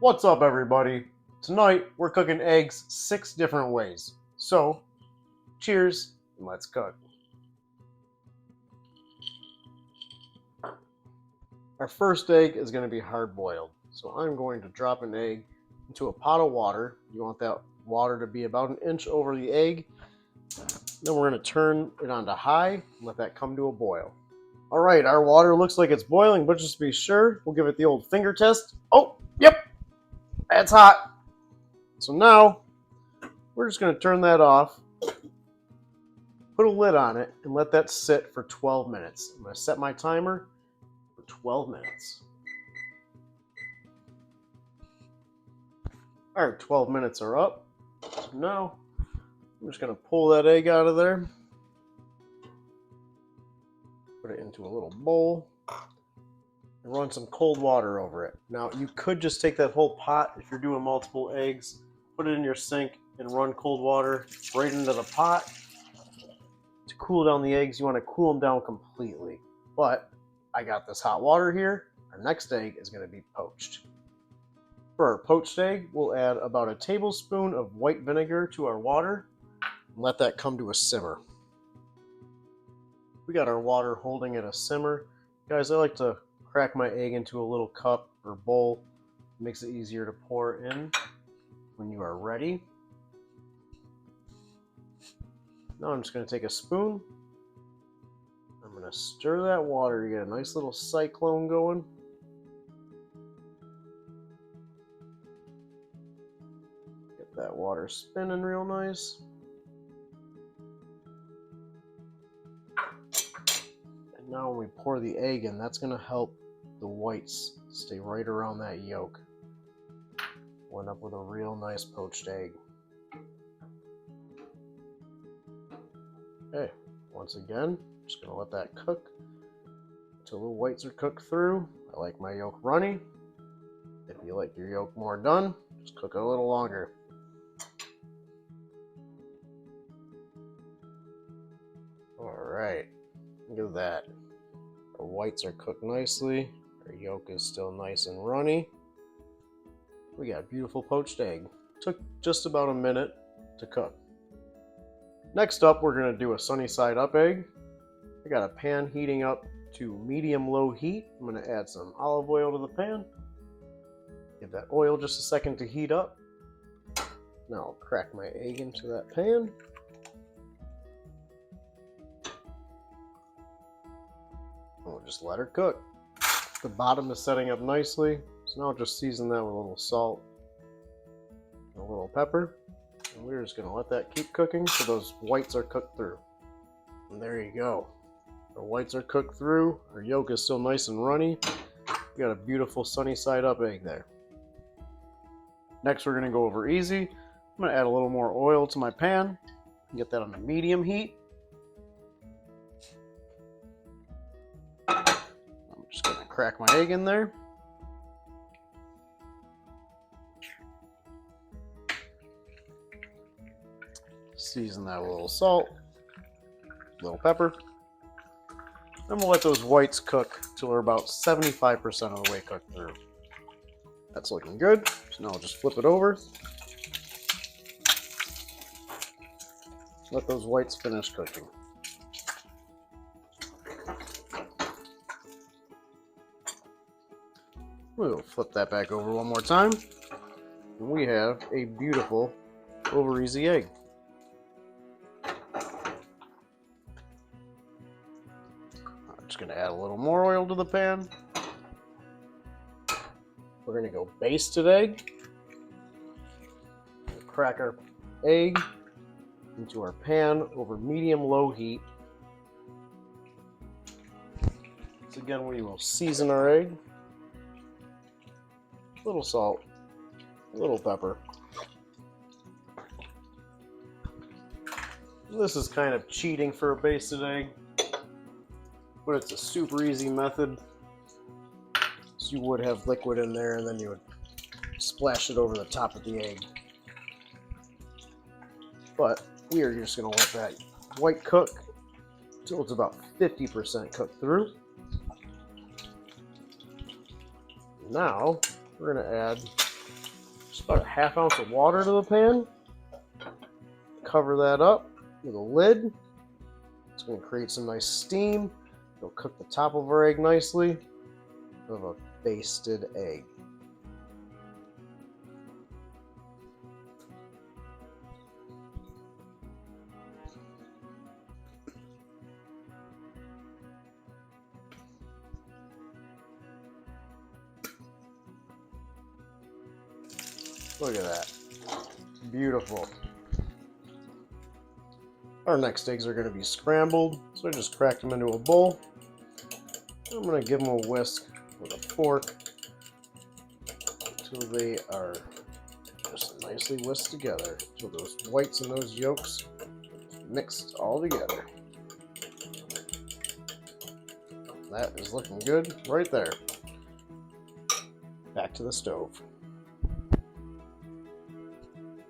What's up, everybody? Tonight we're cooking eggs 6 different ways. So, cheers and let's cook. Our first egg is going to be hard boiled. So I'm going to drop an egg into a pot of water. You want that water to be about 1 inch over the egg. Then we're going to turn it on to high and let that come to a boil. Alright, our water looks like it's boiling, but just to be sure, we'll give it the old finger test. Oh, yep, that's hot. So now, we're just going to turn that off, put a lid on it, and let that sit for 12 minutes. I'm going to set my timer for 12 minutes. Alright, 12 minutes are up. So now, I'm just going to pull that egg out of there, put it into a little bowl, and run some cold water over it. Now, you could just take that whole pot, if you're doing multiple eggs, put it in your sink and run cold water right into the pot. To cool down the eggs, you want to cool them down completely. But I got this hot water here. Our next egg is going to be poached. For our poached egg, we'll add about a tablespoon of white vinegar to our water and let that come to a simmer. We got our water holding at a simmer. Guys, I like to crack my egg into a little cup or bowl. It makes it easier to pour in when you are ready. Now I'm just going to take a spoon. I'm going to stir that water. You get a nice little cyclone going. Get that water spinning real nice. And now when we pour the egg in, that's going to help the whites stay right around that yolk. We'll end up with a real nice poached egg. Okay, once again, just going to let that cook until the whites are cooked through. I like my yolk runny. If you like your yolk more done, just cook it a little longer. Alright, look at that. Our whites are cooked nicely. Our yolk is still nice and runny. We got a beautiful poached egg. Took just about a minute to cook. Next up, we're going to do a sunny side up egg. I got a pan heating up to medium-low heat. I'm going to add some olive oil to the pan. Give that oil just a second to heat up. Now I'll crack my egg into that pan. And we'll just let her cook. The bottom is setting up nicely. So now I'll just season that with a little salt and a little pepper. And we're just going to let that keep cooking so those whites are cooked through. And there you go. Our whites are cooked through. Our yolk is still nice and runny. We got a beautiful sunny side up egg there. Next we're going to go over easy. I'm going to add a little more oil to my pan. Get that on a medium heat. I'm just going to crack my egg in there. Season that with a little salt, a little pepper. Then we'll let those whites cook till they're about 75% of the way cooked through. That's looking good. So now I'll just flip it over. Let those whites finish cooking. We'll flip that back over one more time. And we have a beautiful over easy egg. Just going to add a little more oil to the pan. We're going to go basted egg. We'll crack our egg into our pan over medium-low heat. So again, we will season our egg. A little salt, a little pepper. This is kind of cheating for a basted egg, but it's a super easy method. So you would have liquid in there and then you would splash it over the top of the egg. But we are just going to let that white cook until it's about 50% cooked through. Now we're going to add just about a ½ ounce of water to the pan. Cover that up with a lid. It's going to create some nice steam. It'll cook the top of our egg nicely. Of a basted egg. Look at that. Beautiful. Our next eggs are going to be scrambled, so I just cracked them into a bowl. I'm going to give them a whisk with a fork until they are just nicely whisked together, so those whites and those yolks mixed all together. That is looking good right there. Back to the stove.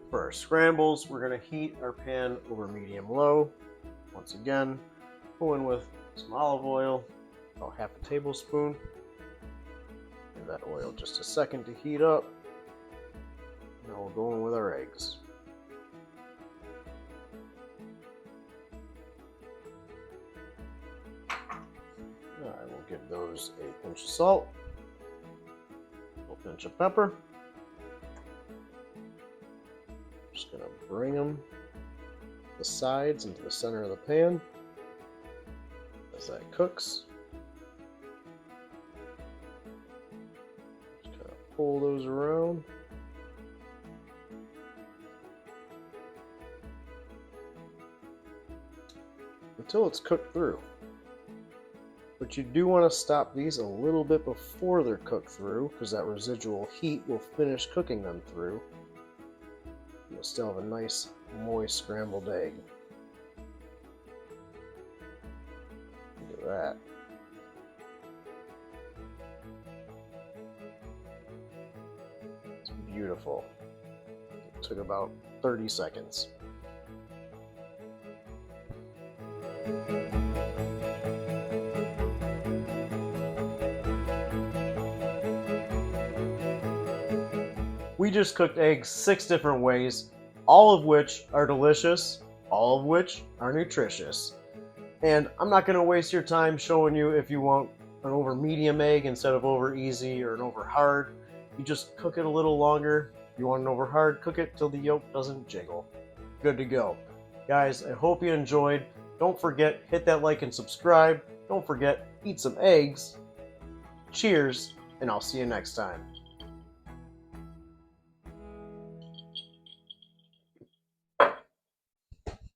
For our scrambles, we're going to heat our pan over medium-low. Once again, go in with some olive oil, about ½ a tablespoon. Give that oil just a second to heat up. Now we'll go in with our eggs. I will give those a pinch of salt, a pinch of pepper. Just going to bring them the sides into the center of the pan as that cooks. Just kind of pull those around. Until it's cooked through. But you do want to stop these a little bit before they're cooked through, because that residual heat will finish cooking them through. You'll still have a nice, moist scrambled egg. Look at that. It's beautiful. It took about 30 seconds. We just cooked eggs 6 different ways, all of which are delicious, all of which are nutritious. And I'm not going to waste your time showing you if you want an over medium egg instead of over easy or an over hard. You just cook it a little longer. If you want an over hard, cook it till the yolk doesn't jiggle. Good to go. Guys, I hope you enjoyed. Don't forget, hit that like and subscribe. Don't forget, eat some eggs. Cheers, and I'll see you next time.